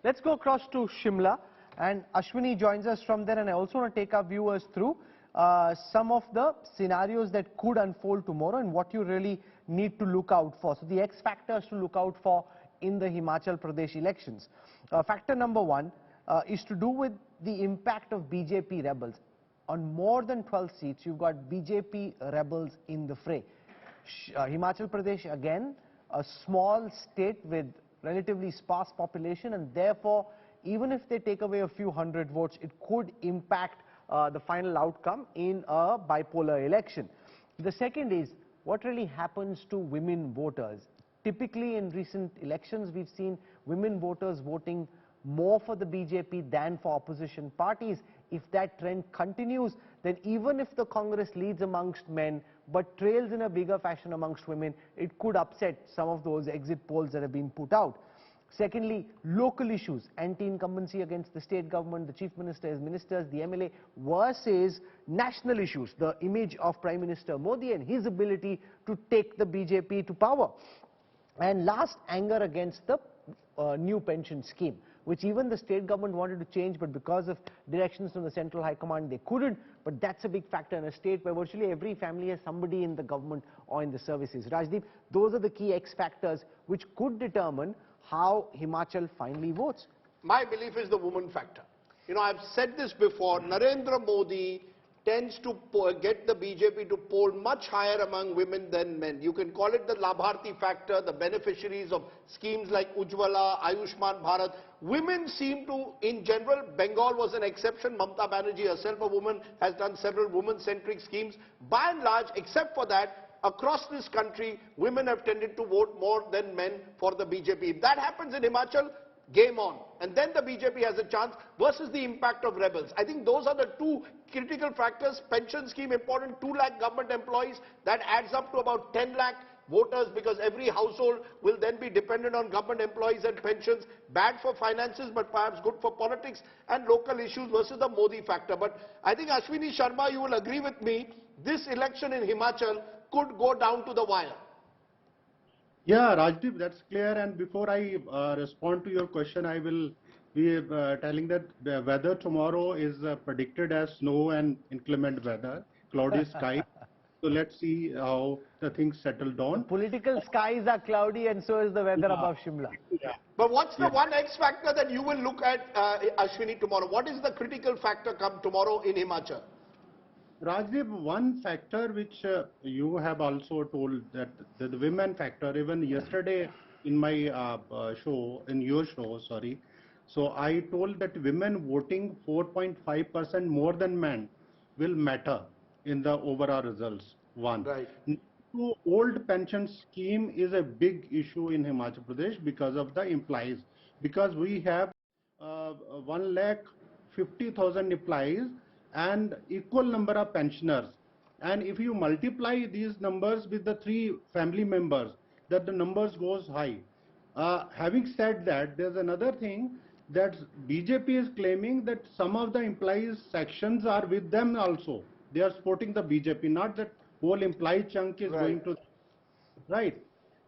Let's go across to Shimla, and Ashwani joins us from there, and I also want to take our viewers through some of the scenarios that could unfold tomorrow and what you really need to look out for. So the X factors to look out for in the Himachal Pradesh elections. Factor number one is to do with the impact of BJP rebels. On more than 12 seats, you've got BJP rebels in the fray. Himachal Pradesh, again, a small state with relatively sparse population, and therefore, even if they take away a few hundred votes, it could impact the final outcome in a bipolar election. The second is, what really happens to women voters? Typically, in recent elections, we've seen women voters voting more for the BJP than for opposition parties. If that trend continues, then even if the Congress leads amongst men but trails in a bigger fashion amongst women, it could upset some of those exit polls that have been put out. Secondly, local issues, anti-incumbency against the state government, the chief minister, his ministers, the MLA, versus national issues, the image of Prime Minister Modi and his ability to take the BJP to power. And last, anger against the new pension scheme, which even the state government wanted to change, but because of directions from the central high command, they couldn't. But that's a big factor in a state where virtually every family has somebody in the government or in the services. Rajdeep, those are the key X factors which could determine how Himachal finally votes. My belief is the woman factor. You know, I've said this before, Narendra Modi tends to get the BJP to poll much higher among women than men. You can call it the Labharti factor, the beneficiaries of schemes like Ujjwala, Ayushman Bharat. Women seem to, in general, Bengal was an exception. Mamata Banerjee herself, a woman, has done several woman-centric schemes. By and large, except for that, across this country, women have tended to vote more than men for the BJP. If that happens in Himachal, game on. And then the BJP has a chance versus the impact of rebels. I think those are the two critical factors. Pension scheme important, 2 lakh government employees. That adds up to about 10 lakh voters because every household will then be dependent on government employees and pensions. Bad for finances but perhaps good for politics and local issues versus the Modi factor. But I think Ashwani Sharma, you will agree with me, this election in Himachal could go down to the wire. Yeah, Rajdeep, that's clear. And before I respond to your question, I will be telling that the weather tomorrow is predicted as snow and inclement weather, cloudy sky. So let's see how the things settle down. The political skies are cloudy and so is the weather above Shimla. Yeah. But what's the one X factor that you will look at, Ashwini, tomorrow? What is the critical factor come tomorrow in Himachal? Rajdeep, one factor which you have also told that the women factor, even yesterday in my show, in your show, sorry. So I told that women voting 4.5% more than men will matter in the overall results. One. Right. Two, old pension scheme is a big issue in Himachal Pradesh because of the employees. Because we have 1,50,000 employees and equal number of pensioners, and if you multiply these numbers with the 3 family members, that the numbers goes high. Having said that, there's another thing that BJP is claiming that some of the employees sections are with them also. They are supporting the BJP, not that whole employee chunk is going to, right.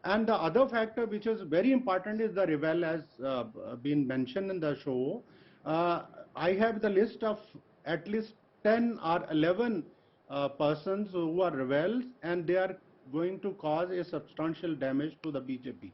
And the other factor which is very important is the rebel, as been mentioned in the show. I have the list of at least 10 or 11 persons who are rebels, and they are going to cause a substantial damage to the BJP.